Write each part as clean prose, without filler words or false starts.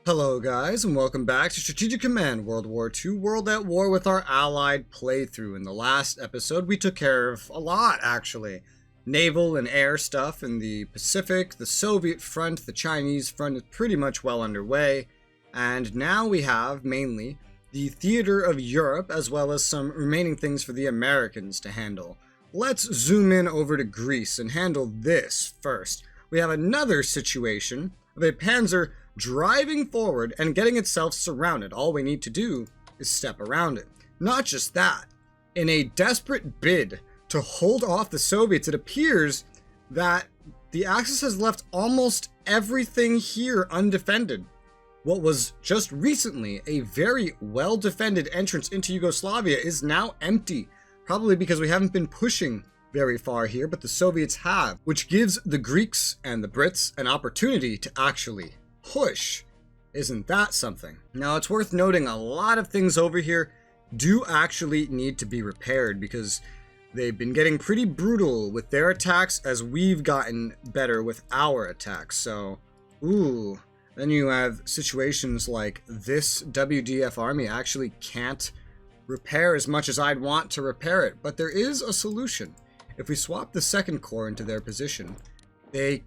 Hello guys, and welcome back to Strategic Command World War II World at War with our Allied playthrough. In the last episode, we took care of a lot, actually. Naval and air stuff in the Pacific, the Soviet front, the Chinese front is pretty much well underway. And now we have, mainly, the theater of Europe, as well as some remaining things for the Americans to handle. Let's zoom in over to Greece and handle this first. We have another situation of a panzer driving forward and getting itself surrounded. All we need to do is step around it. Not just that, in a desperate bid to hold off the Soviets, it appears that the Axis has left almost everything here undefended. What was just recently a very well-defended entrance into Yugoslavia is now empty, probably because we haven't been pushing very far here, but the Soviets have, which gives the Greeks and the Brits an opportunity to actually push. Isn't that something? Now, it's worth noting a lot of things over here do actually need to be repaired because they've been getting pretty brutal with their attacks as we've gotten better with our attacks. So, then you have situations like this WDF army actually can't repair as much as I'd want to repair it, but there is a solution. If we swap the second corps into their position, they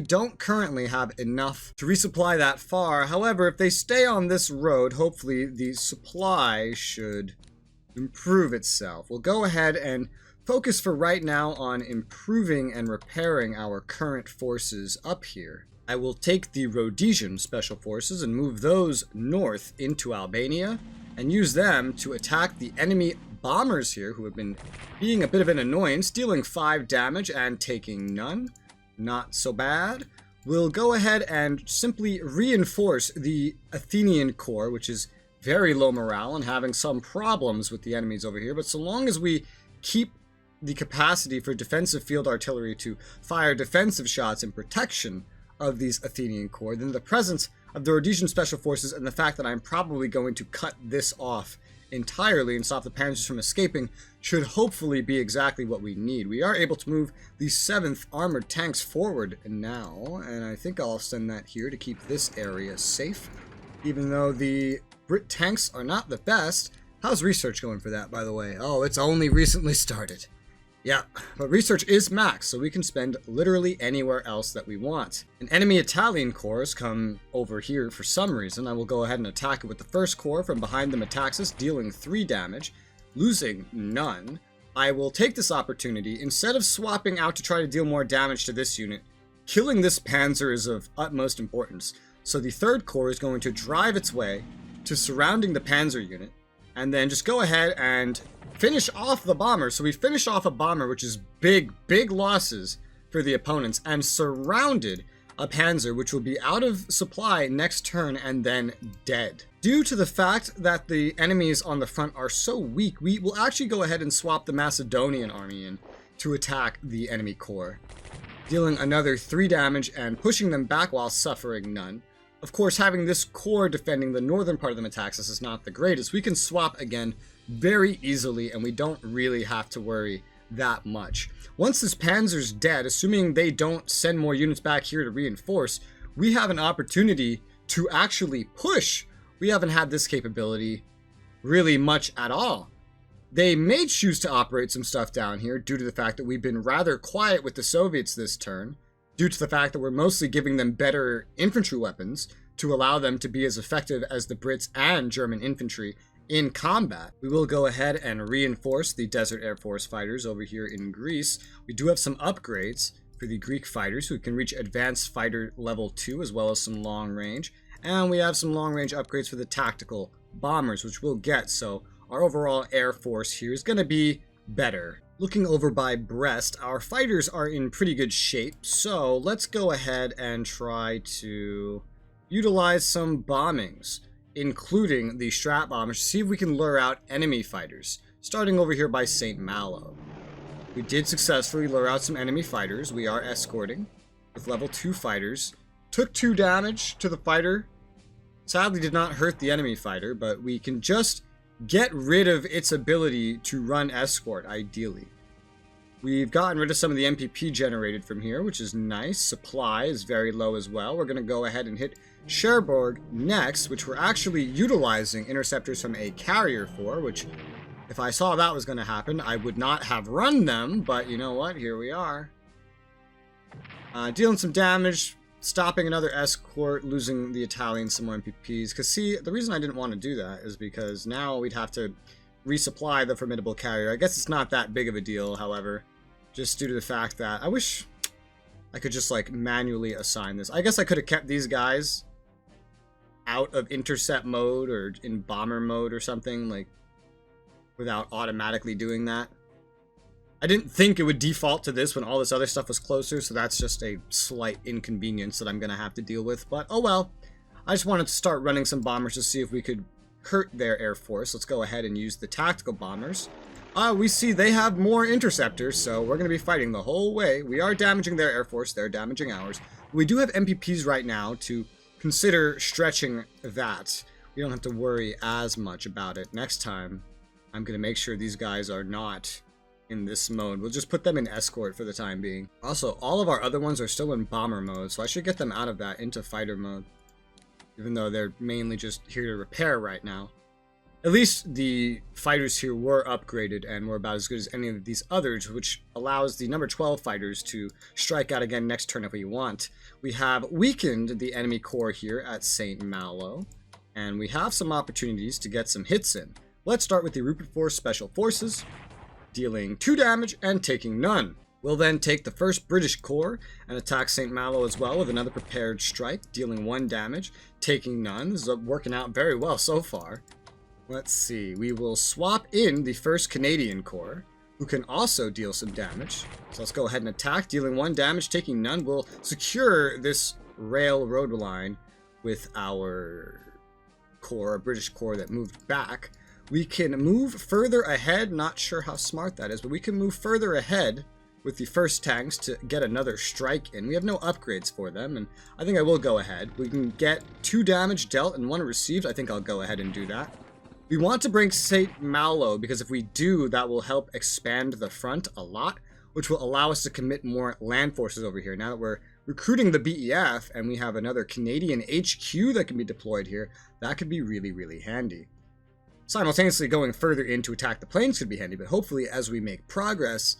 don't currently have enough to resupply that far. However, if they stay on this road, hopefully the supply should improve itself. We'll go ahead and focus for right now on improving and repairing our current forces up here. I will take the Rhodesian Special Forces and move those north into Albania and use them to attack the enemy bombers here, who have been being a bit of an annoyance, dealing 5 damage and taking none. Not so bad. We'll go ahead and simply reinforce the Athenian Corps, which is very low morale and having some problems with the enemies over here, but so long as we keep the capacity for defensive field artillery to fire defensive shots in protection of these Athenian Corps, then the presence of the Rhodesian Special Forces and the fact that I'm probably going to cut this off entirely and stop the panzers from escaping should hopefully be exactly what we need. We are able to move the 7th Armored Tanks forward now, and I think I'll send that here to keep this area safe. Even though the Brit tanks are not the best. How's research going for that, by the way? Oh, it's only recently started. Yeah, but research is max, so we can spend literally anywhere else that we want. An enemy Italian corps come over here for some reason. I will go ahead and attack it with the first corps from behind the Metaxas, dealing 3 damage, losing none. I will take this opportunity, instead of swapping out to try to deal more damage to this unit, killing this panzer is of utmost importance. So the 3rd Corps is going to drive its way to surrounding the panzer unit, and then just go ahead and finish off the bomber. So we finish off a bomber, which is big losses for the opponents, and surrounded a panzer, which will be out of supply next turn and then dead. Due to the fact that the enemies on the front are so weak, we will actually go ahead and swap the Macedonian army in to attack the enemy corps, dealing another 3 damage and pushing them back while suffering none. Of course, having this corps defending the northern part of the Metaxas is not the greatest. We can swap again very easily, and we don't really have to worry that much. Once this panzer's dead, assuming they don't send more units back here to reinforce, we have an opportunity to actually push. We haven't had this capability really much at all. They may choose to operate some stuff down here due to the fact that we've been rather quiet with the Soviets this turn, due to the fact that we're mostly giving them better infantry weapons to allow them to be as effective as the Brits and German infantry in combat. We will go ahead and reinforce the Desert Air Force fighters over here in Greece. We do have some upgrades for the Greek fighters who can reach Advanced Fighter Level 2, as well as some long range. And we have some long range upgrades for the tactical bombers, which we'll get, so our overall air force here is going to be better. Looking over by Brest, our fighters are in pretty good shape, so let's go ahead and try to utilize some bombings, including the strat bombers, to see if we can lure out enemy fighters, starting over here by St. Malo. We did successfully lure out some enemy fighters. We are escorting with level 2 fighters. Took 2 damage to the fighter. Sadly did not hurt the enemy fighter, but we can just get rid of its ability to run escort, ideally. We've gotten rid of some of the MPP generated from here, which is nice. Supply is very low as well. We're going to go ahead and hit Cherbourg next, which we're actually utilizing interceptors from a carrier for, which if I saw that was going to happen, I would not have run them, but you know what? Here we are. Dealing some damage, stopping another escort, losing the Italians some more MPPs. Because see, the reason I didn't want to do that is because now we'd have to resupply the formidable carrier. I guess it's not that big of a deal, however, just due to the fact that I wish I could just like manually assign this. I guess I could have kept these guys out of intercept mode or in bomber mode or something, like without automatically doing that. I didn't think it would default to this when all this other stuff was closer, so that's just a slight inconvenience that I'm going to have to deal with. But oh well, I just wanted to start running some bombers to see if we could hurt their air force. Let's go ahead and use the tactical bombers. We see they have more interceptors, so we're going to be fighting the whole way. We are damaging their air force, they're damaging ours. We do have MPPs right now to consider stretching that. We don't have to worry as much about it. Next time, I'm going to make sure these guys are not in this mode. We'll just put them in escort for the time being. Also, all of our other ones are still in bomber mode, so I should get them out of that into fighter mode, even though they're mainly just here to repair right now. At least the fighters here were upgraded and were about as good as any of these others, which allows the number 12 fighters to strike out again next turn if we want. We have weakened the enemy corps here at St. Malo, and we have some opportunities to get some hits in. Let's start with the Rupert Force Special Forces, dealing 2 damage and taking none. We'll then take the 1st British Corps and attack St. Malo as well with another prepared strike, dealing 1 damage, taking none. This is working out very well so far. Let's see, we will swap in the 1st Canadian Corps, who can also deal some damage. So let's go ahead and attack, dealing 1 damage, taking none. We'll secure this railroad line with our corps, a British Corps that moved back. We can move further ahead, not sure how smart that is, but we can move further ahead with the 1st tanks to get another strike in. We have no upgrades for them, and I think I will go ahead. We can get 2 damage dealt and 1 received. I think I'll go ahead and do that. We want to bring St. Malo, because if we do, that will help expand the front a lot, which will allow us to commit more land forces over here. Now that we're recruiting the BEF, and we have another Canadian HQ that can be deployed here, that could be really, really handy. Simultaneously going further in to attack the planes could be handy, but hopefully as we make progress,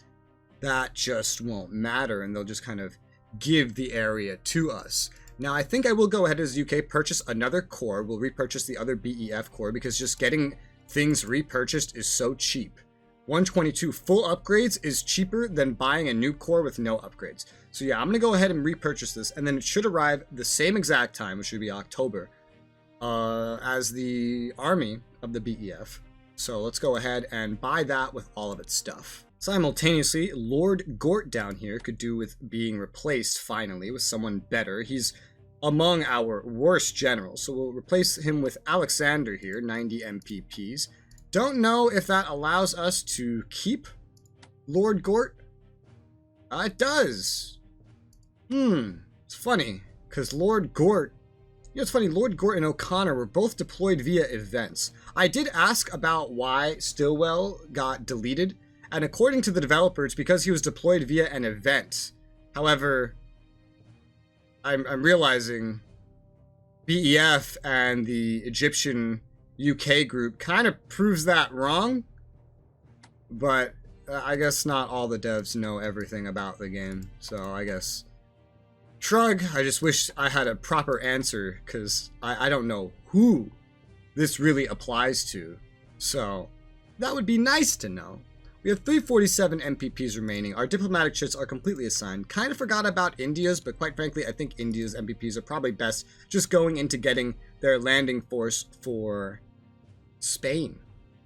that just won't matter, and they'll just kind of give the area to us. Now, I think I will go ahead as UK, purchase another core. We'll repurchase the other BEF core, because just getting things repurchased is so cheap. 122 full upgrades is cheaper than buying a new core with no upgrades. So yeah, I'm going to go ahead and repurchase this, and then it should arrive the same exact time, which should be October, as the army of the BEF. So let's go ahead and buy that with all of its stuff. Simultaneously, Lord Gort down here could do with being replaced finally with someone better. He's among our worst generals, so we'll replace him with Alexander here, 90 MPPs. Don't know if that allows us to keep Lord Gort. It does. It's funny, because Lord Gort, it's funny, Lord Gort and O'Connor were both deployed via events. I did ask about why Stillwell got deleted, and according to the developers, because he was deployed via an event. However, I'm realizing BEF and the Egyptian UK group kind of proves that wrong, but I guess not all the devs know everything about the game, so I guess shrug. I just wish I had a proper answer, because I don't know who this really applies to, so that would be nice to know. We have 347 MPPs remaining. Our diplomatic chits are completely assigned. Kind of forgot about India's, but quite frankly, I think India's MPPs are probably best just going into getting their landing force for Spain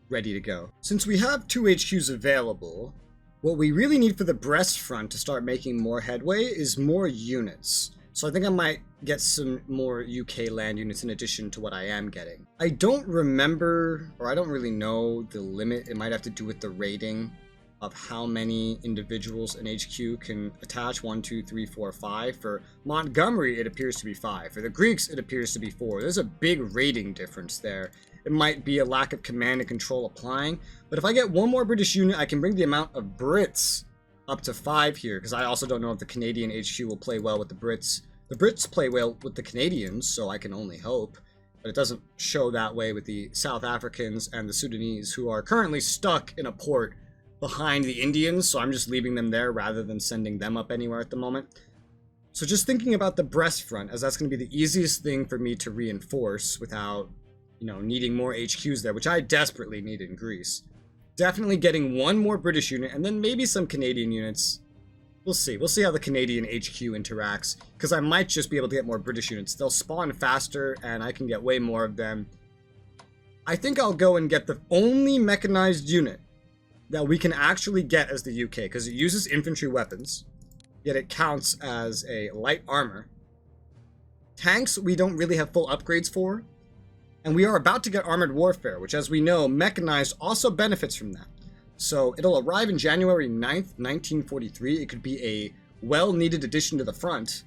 ready to go. Since we have 2 HQs available, what we really need for the Brest front to start making more headway is more units. So I think I might get some more UK land units in addition to what I am getting. I don't remember, or I don't really know the limit. It might have to do with the rating of how many individuals an HQ can attach. 1, 2, 3, 4, 5. For Montgomery, it appears to be 5. For the Greeks, it appears to be 4. There's a big rating difference there. It might be a lack of command and control applying, but if I get one more British unit, I can bring the amount of Brits up to 5 here, because I also don't know if the Canadian HQ will play well with the Brits. The Brits play well with the Canadians, so I can only hope. But it doesn't show that way with the South Africans and the Sudanese, who are currently stuck in a port behind the Indians, so I'm just leaving them there rather than sending them up anywhere at the moment. So just thinking about the Brest front, as that's going to be the easiest thing for me to reinforce without, you know, needing more HQs there, which I desperately need in Greece. Definitely getting one more British unit, and then maybe some Canadian units. We'll see. We'll see how the Canadian HQ interacts, because I might just be able to get more British units. They'll spawn faster, and I can get way more of them. I think I'll go and get the only mechanized unit that we can actually get as the UK, because it uses infantry weapons, yet it counts as a light armor. Tanks, we don't really have full upgrades for. And we are about to get armored warfare, which, as we know, mechanized also benefits from that. So it'll arrive in January 9th, 1943. It could be a well-needed addition to the front.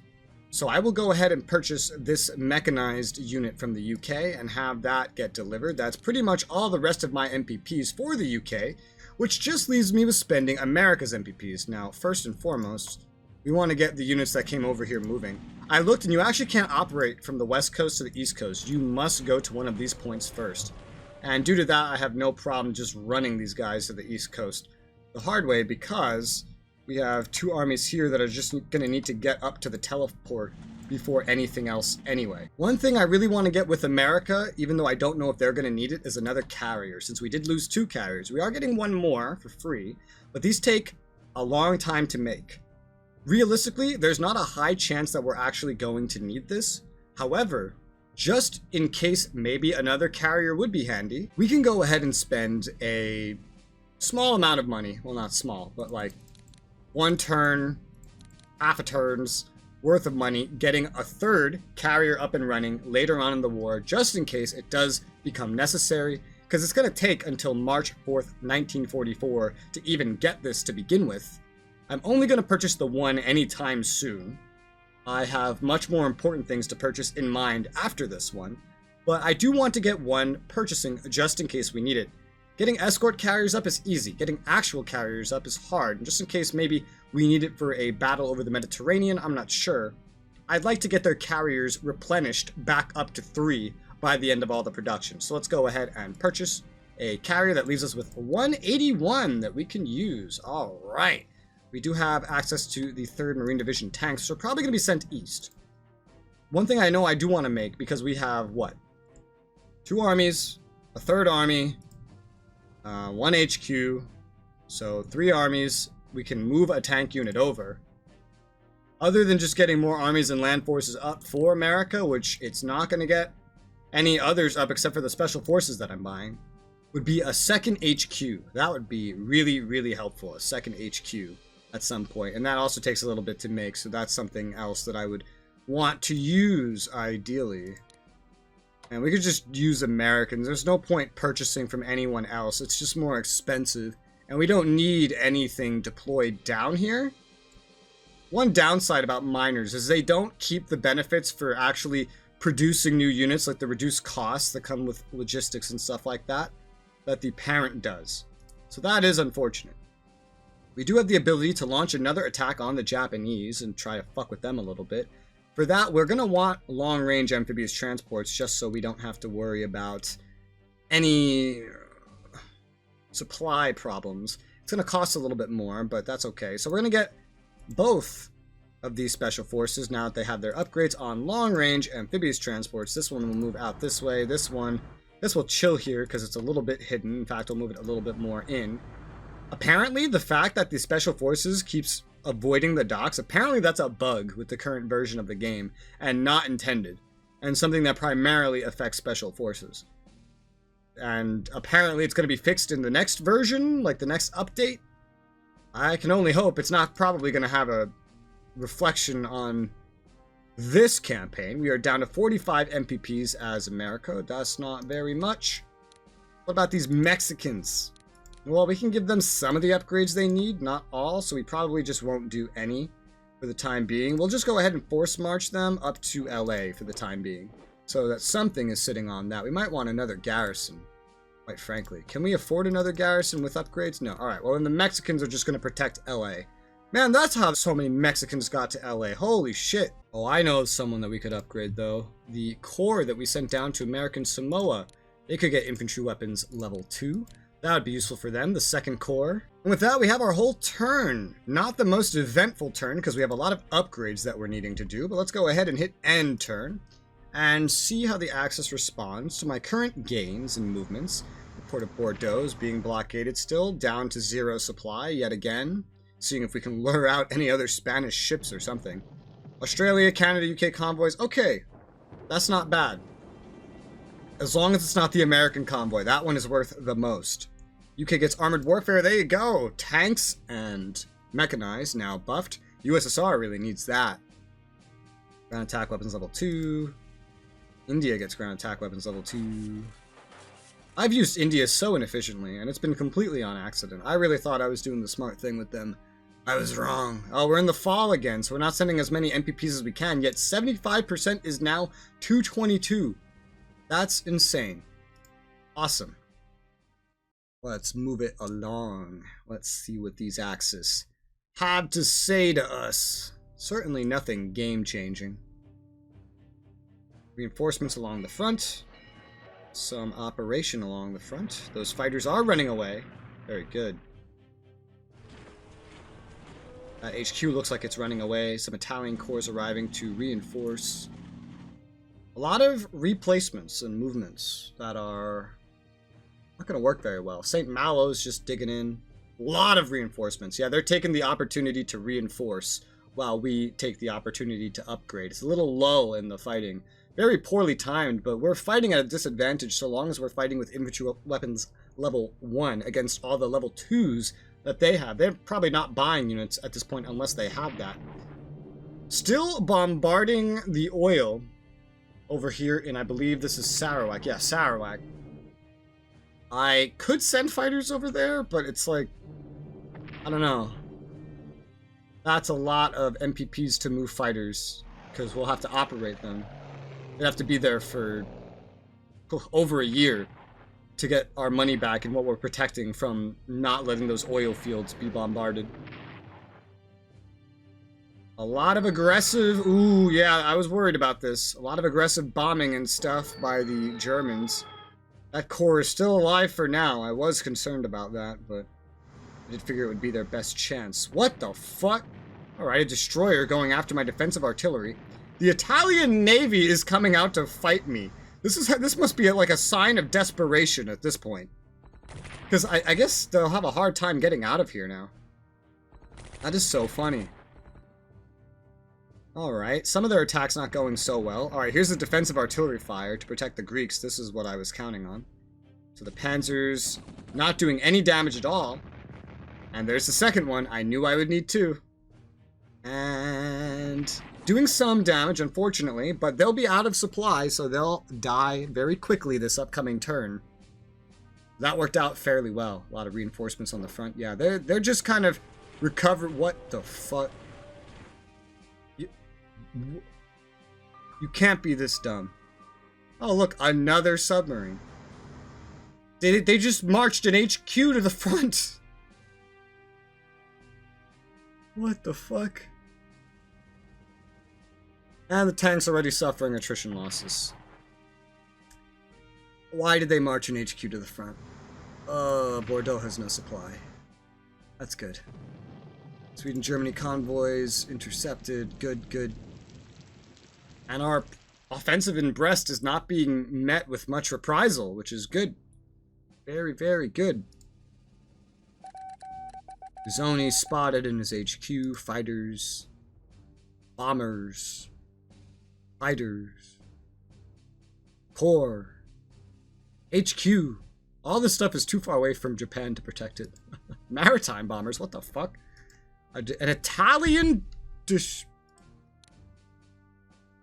So I will go ahead and purchase this mechanized unit from the UK and have that get delivered. That's pretty much all the rest of my MPPs for the UK, which just leaves me with spending America's MPPs. Now, first and foremost, we want to get the units that came over here moving. I looked, and you actually can't operate from the west coast to the east coast. You must go to one of these points first. And due to that, I have no problem just running these guys to the east coast the hard way, because we have 2 armies here that are just going to need to get up to the teleport before anything else anyway. One thing I really want to get with America, even though I don't know if they're going to need it, is another carrier. Since we did lose 2 carriers, we are getting 1 more for free, but these take a long time to make. Realistically, there's not a high chance that we're actually going to need this. However, just in case maybe another carrier would be handy, we can go ahead and spend a small amount of money. Well, not small, but like 1 turn, half a turn's worth of money, getting a 3rd carrier up and running later on in the war, just in case it does become necessary, because it's going to take until March 4th, 1944 to even get this to begin with. I'm only going to purchase the 1 anytime soon. I have much more important things to purchase in mind after this one, but I do want to get 1 purchasing just in case we need it. Getting escort carriers up is easy. Getting actual carriers up is hard, and just in case maybe we need it for a battle over the Mediterranean, I'm not sure. I'd like to get their carriers replenished back up to 3 by the end of all the production. So let's go ahead and purchase a carrier that leaves us with 181 that we can use. All right. We do have access to the 3rd Marine Division tanks, so we're probably going to be sent east. One thing I know I do want to make, because we have, what? 2 armies, a 3rd army, 1 HQ, so 3 armies. We can move a tank unit over. Other than just getting more armies and land forces up for America, which it's not going to get any others up except for the special forces that I'm buying, would be a 2nd HQ. That would be really, really helpful, a 2nd HQ. At some point, and that also takes a little bit to make, so that's something else that I would want to use ideally. And we could just use Americans. There's no point purchasing from anyone else. It's just more expensive, and we don't need anything deployed down here. One downside about miners is they don't keep the benefits for actually producing new units, like the reduced costs that come with logistics and stuff like that, that the parent does. So that is unfortunate. We do have the ability to launch another attack on the Japanese and try to fuck with them a little bit. For that, we're going to want long-range amphibious transports just so we don't have to worry about any supply problems. It's going to cost a little bit more, but that's okay. So we're going to get both of these special forces now that they have their upgrades on long-range amphibious transports. This one will move out this way. This will chill here because it's a little bit hidden. In fact, I'll move it a little bit more in. Apparently, the fact that the special forces keeps avoiding the docks, apparently that's a bug with the current version of the game and not intended, and something that primarily affects special forces. And apparently it's going to be fixed in the next version, like the next update. I can only hope. It's not probably going to have a reflection on this campaign. We are down to 45 MPPs as America. That's not very much. What about these Mexicans? Well, we can give them some of the upgrades they need, not all, so we probably just won't do any for the time being. We'll just go ahead and force march them up to LA for the time being, so that something is sitting on that. We might want another garrison, quite frankly. Can we afford another garrison with upgrades? No. Alright, well then the Mexicans are just going to protect LA. Man, that's how so many Mexicans got to LA. Holy shit. Oh, I know of someone that we could upgrade, though. The Corps that we sent down to American Samoa. They could get infantry weapons level 2. That would be useful for them, the 2nd Corps. And with that, we have our whole turn. Not the most eventful turn, because we have a lot of upgrades that we're needing to do. But let's go ahead and hit end turn. And see how the Axis responds to my current gains and movements. The port of Bordeaux is being blockaded still, down to 0 supply yet again. Seeing if we can lure out any other Spanish ships or something. Australia, Canada, UK convoys. Okay, that's not bad. As long as it's not the American convoy. That one is worth the most. UK gets armored warfare. There you go. Tanks and mechanized now buffed. USSR really needs that. Ground attack weapons level 2. India gets ground attack weapons level 2. I've used India so inefficiently, and it's been completely on accident. I really thought I was doing the smart thing with them. I was wrong. Oh, we're in the fall again, so we're not sending as many MPPs as we can, yet 75% is now 222. That's insane. Awesome. Let's move it along. Let's see what these Axis have to say to us. Certainly nothing game-changing. Reinforcements along the front. Some operation along the front. Those fighters are running away. Very good. That HQ looks like it's running away. Some Italian corps arriving to reinforce. A lot of replacements and movements that are not going to work very well. St. Malo's just digging in. A lot of reinforcements. Yeah, they're taking the opportunity to reinforce while we take the opportunity to upgrade. It's a little lull in the fighting. Very poorly timed, but we're fighting at a disadvantage so long as we're fighting with infantry weapons level 1 against all the level 2s that they have. They're probably not buying units at this point unless they have that. Still bombarding the oil over here in, I believe this is Sarawak. Yeah, Sarawak. I could send fighters over there, but it's like, I don't know. That's a lot of MPPs to move fighters, because we'll have to operate them. They'd have to be there for over a year to get our money back and what we're protecting from not letting those oil fields be bombarded. A lot of aggressive... Ooh, yeah, I was worried about this. A lot of aggressive bombing and stuff by the Germans. That corps is still alive for now. I was concerned about that, but I did figure it would be their best chance. What the fuck? Alright, a destroyer going after my defensive artillery. The Italian Navy is coming out to fight me. This must be like a sign of desperation at this point. Because I guess they'll have a hard time getting out of here now. That is so funny. Alright, some of their attacks not going so well. Alright, here's the defensive artillery fire to protect the Greeks. This is what I was counting on. So the Panzers not doing any damage at all. And there's the second one. I knew I would need two. And doing some damage, unfortunately, but they'll be out of supply, so they'll die very quickly this upcoming turn. That worked out fairly well. A lot of reinforcements on the front. Yeah, they're just kind of recovered. What the fuck? You can't be this dumb. Oh, look, another submarine. They just marched an HQ to the front. What the fuck? And the tank's already suffering attrition losses. Why did they march an HQ to the front? Bordeaux has no supply. That's good. Sweden, Germany convoys intercepted. Good, good. And our offensive in Brest is not being met with much reprisal, which is good. Very, very good. Zoni spotted in his HQ. Fighters. Bombers. Fighters. Corps. HQ. All this stuff is too far away from Japan to protect it. Maritime bombers, what the fuck? An Italian...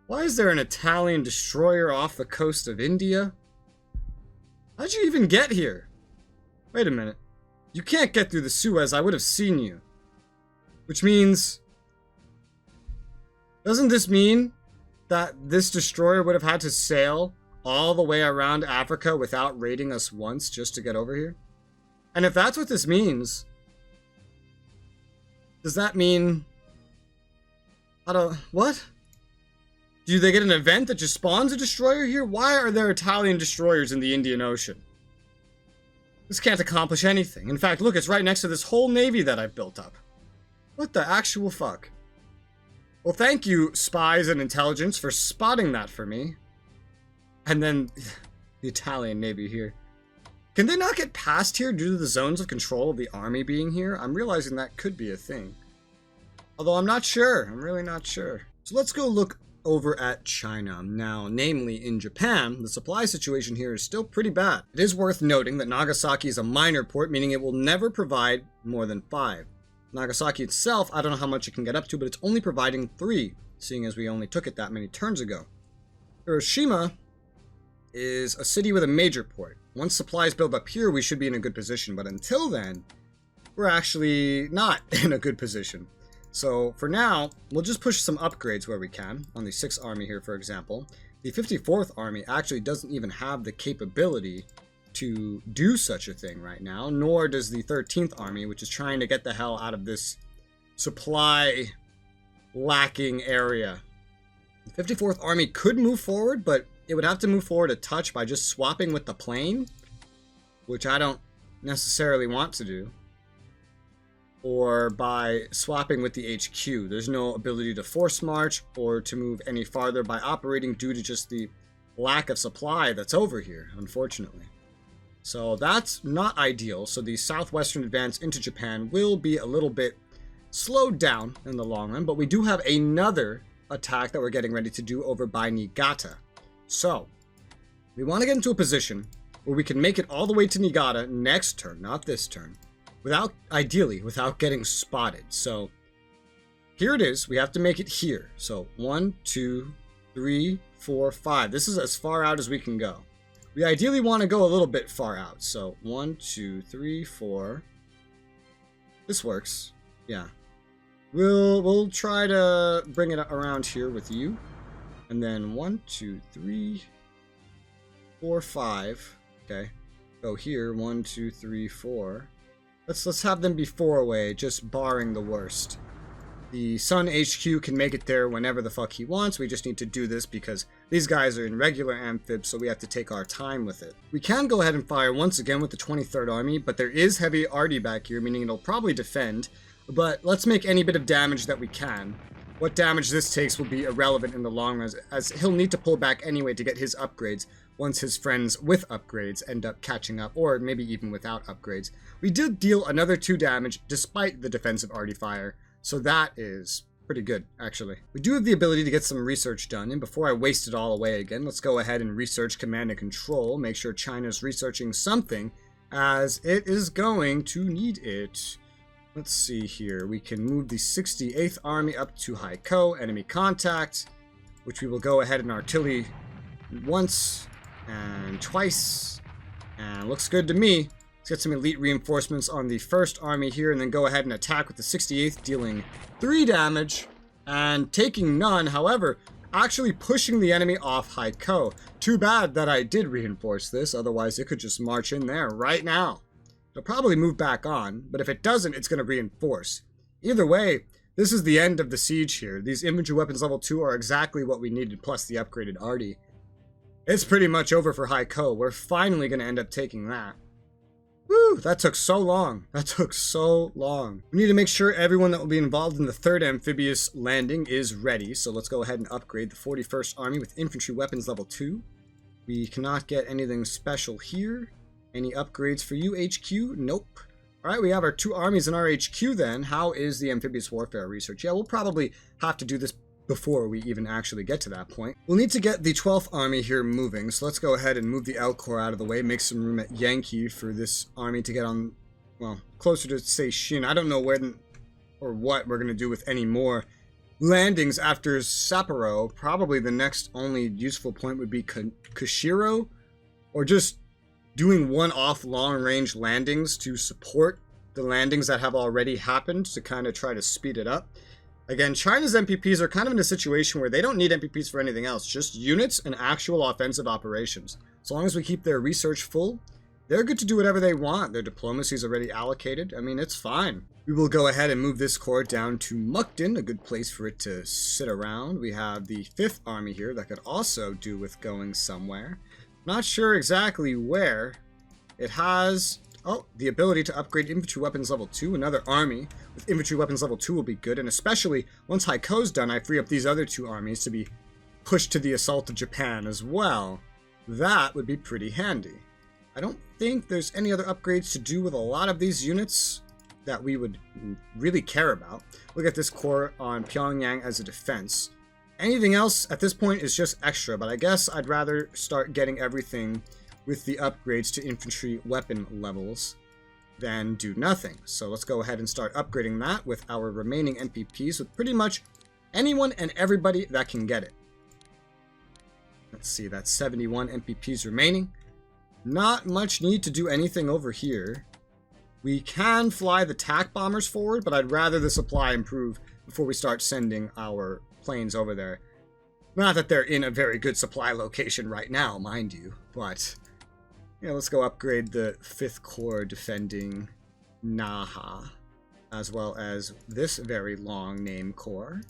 Why is there an Italian destroyer off the coast of India? How'd you even get here? Wait a minute. You can't get through the Suez, I would have seen you. Which means... Doesn't this mean that this destroyer would have had to sail all the way around Africa without raiding us once just to get over here? And if that's what this means, Does that mean... What? Do they get an event that just spawns a destroyer here? Why are there Italian destroyers in the Indian Ocean? This can't accomplish anything. In fact, look, it's right next to this whole navy that I've built up. What the actual fuck? Well, thank you, spies and intelligence, for spotting that for me. And then, the Italian navy here. Can they not get past here due to the zones of control of the army being here? I'm realizing that could be a thing. Although I'm not sure. I'm really not sure. So let's go look over at China. Now, namely in Japan, the supply situation here is still pretty bad. It is worth noting that Nagasaki is a minor port, meaning it will never provide more than 5. Nagasaki itself, I don't know how much it can get up to, but it's only providing 3, seeing as we only took it that many turns ago. Hiroshima is a city with a major port. Once supplies build up here, we should be in a good position, but until then, we're actually not in a good position. So for now, we'll just push some upgrades where we can, on the 6th Army here, for example. The 54th Army actually doesn't even have the capability to do such a thing right now, nor does the 13th Army, which is trying to get the hell out of this supply lacking area. The 54th Army could move forward, but it would have to move forward a touch by just swapping with the plane, which I don't necessarily want to do. Or by swapping with the HQ. There's no ability to force march or to move any farther by operating due to just the lack of supply that's over here, unfortunately. So that's not ideal. So the southwestern advance into Japan will be a little bit slowed down in the long run, but we do have another attack that we're getting ready to do over by Niigata. So we want to get into a position where we can make it all the way to Niigata next turn, not this turn. Ideally, without getting spotted. So here it is. We have to make it here. So 1, 2, 3, 4, 5. This is as far out as we can go. We ideally want to go a little bit far out. So 1, 2, 3, 4. This works. Yeah. We'll try to bring it around here with you. And then 1, 2, 3, 4, 5. Okay. Go here. 1, 2, 3, 4. Let's have them be 4 away, just barring the worst. The Sun HQ can make it there whenever the fuck he wants. We just need to do this because these guys are in regular amphibs, so we have to take our time with it. We can go ahead and fire once again with the 23rd Army, but there is heavy arty back here, meaning it'll probably defend. But let's make any bit of damage that we can. What damage this takes will be irrelevant in the long run, as he'll need to pull back anyway to get his upgrades once his friends with upgrades end up catching up, or maybe even without upgrades. We did deal another 2 damage despite the defensive arty fire, so that is pretty good, actually. We do have the ability to get some research done, and before I waste it all away again, let's go ahead and research command and control, make sure China's researching something, as it is going to need it. Let's see here. We can move the 68th Army up to Haikou, enemy contact, which we will go ahead and artillery once and twice. And looks good to me. Let's get some elite reinforcements on the 1st Army here and then go ahead and attack with the 68th, dealing 3 damage and taking none. However, actually pushing the enemy off Haikou. Too bad that I did reinforce this, otherwise it could just march in there right now. It'll probably move back on, but if it doesn't, it's going to reinforce. Either way, this is the end of the siege here. These infantry weapons level 2 are exactly what we needed, plus the upgraded arty. It's pretty much over for Haikou. We're finally going to end up taking that. Woo, that took so long. That took so long. We need to make sure everyone that will be involved in the 3rd amphibious landing is ready. So let's go ahead and upgrade the 41st Army with infantry weapons level 2. We cannot get anything special here. Any upgrades for you, HQ? Nope. Alright, we have our 2 armies in our HQ then. How is the amphibious warfare research? Yeah, we'll probably have to do this before we even actually get to that point. We'll need to get the 12th Army here moving, so let's go ahead and move the L Corps out of the way, make some room at Yankee for this army to get on, well, closer to, say, Shin. I don't know when or what we're going to do with any more landings after Sapporo. Probably the next only useful point would be Kushiro, or just doing one-off long-range landings to support the landings that have already happened to kind of try to speed it up. Again, China's MPPs are kind of in a situation where they don't need MPPs for anything else, just units and actual offensive operations. As long as we keep their research full, they're good to do whatever they want. Their diplomacy is already allocated. I mean, it's fine. We will go ahead and move this corps down to Mukden, a good place for it to sit around. We have the 5th Army here that could also do with going somewhere. Not sure exactly where. It has, the ability to upgrade infantry weapons level 2. Another army with infantry weapons level 2 will be good, and especially once Haiko's done, I free up these other 2 armies to be pushed to the assault of Japan as well. That would be pretty handy. I don't think there's any other upgrades to do with a lot of these units that we would really care about. Look at this corps on Pyongyang as a defense. Anything else at this point is just extra, but I guess I'd rather start getting everything with the upgrades to infantry weapon levels than do nothing. So let's go ahead and start upgrading that with our remaining NPPs with pretty much anyone and everybody that can get it. Let's see, that's 71 NPPs remaining. Not much need to do anything over here. We can fly the TAC bombers forward, but I'd rather the supply improve before we start sending our planes over there. Not that they're in a very good supply location right now, mind you, but yeah, let's go upgrade the 5th Corps defending Naha, as well as this very long name corps,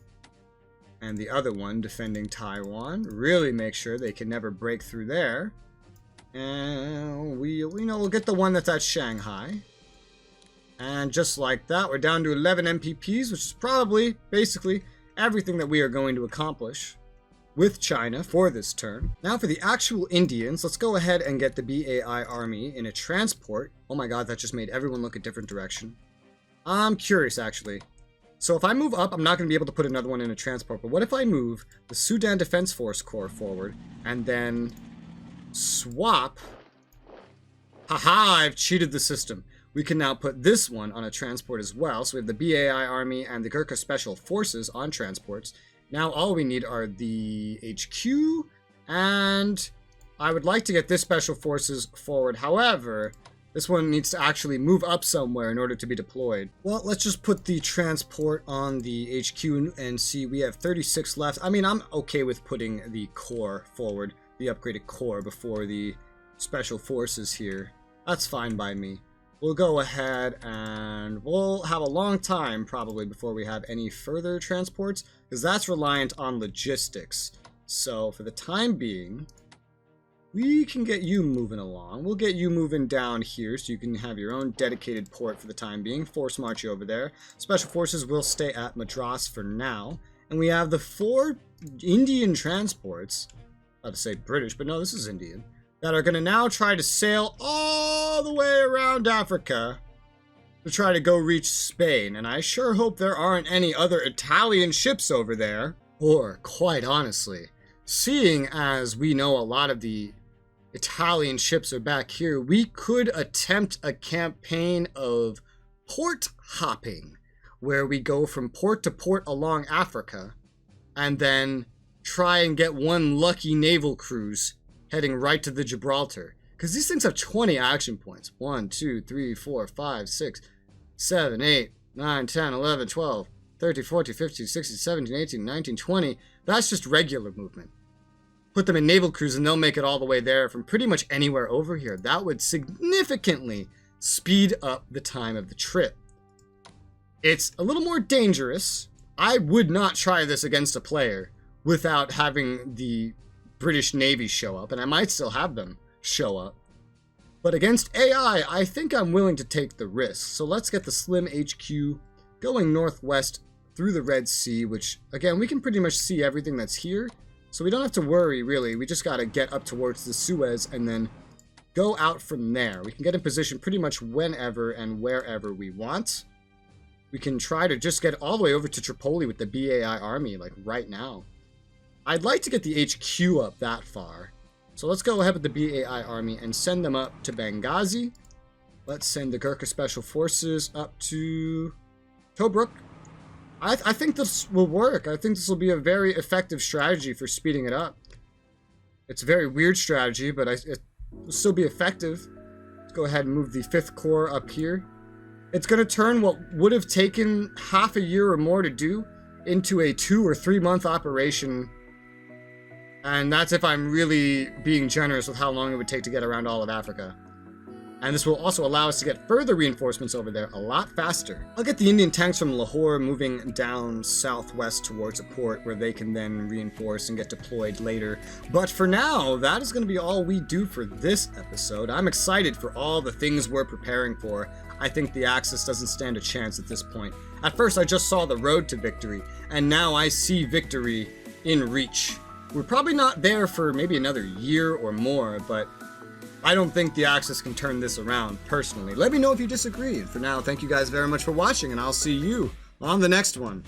and the other one defending Taiwan. Really make sure they can never break through there. And we'll get the one that's at Shanghai. And just like that, we're down to 11 MPPs, which is probably, basically, everything that we are going to accomplish with China for this turn. Now for the actual Indians, let's go ahead and get the BAI army in a transport. Oh my god, that just made everyone look a different direction. I'm curious, actually. So if I move up, I'm not going to be able to put another one in a transport, but what if I move the Sudan Defense Force Corps forward, and then swap... Haha, I've cheated the system. We can now put this one on a transport as well. So we have the BAI Army and the Gurkha Special Forces on transports. Now all we need are the HQ, and I would like to get this Special Forces forward. However, this one needs to actually move up somewhere in order to be deployed. Well, let's just put the transport on the HQ and see. We have 36 left. I mean, I'm okay with putting the Corps forward, the upgraded Corps, before the Special Forces here. That's fine by me. We'll go ahead and we'll have a long time probably before we have any further transports, because that's reliant on logistics. So for the time being, we can get you moving along. We'll get you moving down here so you can have your own dedicated port for the time being. Force march you over there. Special Forces will stay at Madras for now. And we have the 4 Indian transports. I was about to say British, but no, this is Indian. That are going to now try to sail all the way around Africa to try to go reach Spain. And I sure hope there aren't any other Italian ships over there. Or, quite honestly, seeing as we know a lot of the Italian ships are back here, we could attempt a campaign of port hopping, where we go from port to port along Africa, and then try and get one lucky naval cruise heading right to the Gibraltar. Because these things have 20 action points. 1, 2, 3, 4, 5, 6, 7, 8, 9, 10, 11, 12, 13, 14, 15, 16, 17, 18, 19, 20. That's just regular movement. Put them in naval cruise and they'll make it all the way there from pretty much anywhere over here. That would significantly speed up the time of the trip. It's a little more dangerous. I would not try this against a player without having the British Navy show up, and I might still have them show up. But against AI, I think I'm willing to take the risk. So let's get the Slim HQ going northwest through the Red Sea, which, again, we can pretty much see everything that's here. So we don't have to worry, really. We just got to get up towards the Suez and then go out from there. We can get in position pretty much whenever and wherever we want. We can try to just get all the way over to Tripoli with the BAI army, like right now. I'd like to get the HQ up that far. So let's go ahead with the BAI army and send them up to Benghazi. Let's send the Gurkha Special Forces up to Tobruk. I think this will work. I think this will be a very effective strategy for speeding it up. It's a very weird strategy, but it will still be effective. Let's go ahead and move the 5th Corps up here. It's going to turn what would have taken half a year or more to do into a 2 or 3 month operation. And that's if I'm really being generous with how long it would take to get around all of Africa. and this will also allow us to get further reinforcements over there a lot faster. I'll get the Indian tanks from Lahore moving down southwest towards a port where they can then reinforce and get deployed later. But for now, that is going to be all we do for this episode. I'm excited for all the things we're preparing for. I think the Axis doesn't stand a chance at this point. At first, I just saw the road to victory, and now I see victory in reach. We're probably not there for maybe another year or more, but I don't think the Axis can turn this around, personally. Let me know if you disagree. And for now, thank you guys very much for watching, and I'll see you on the next one.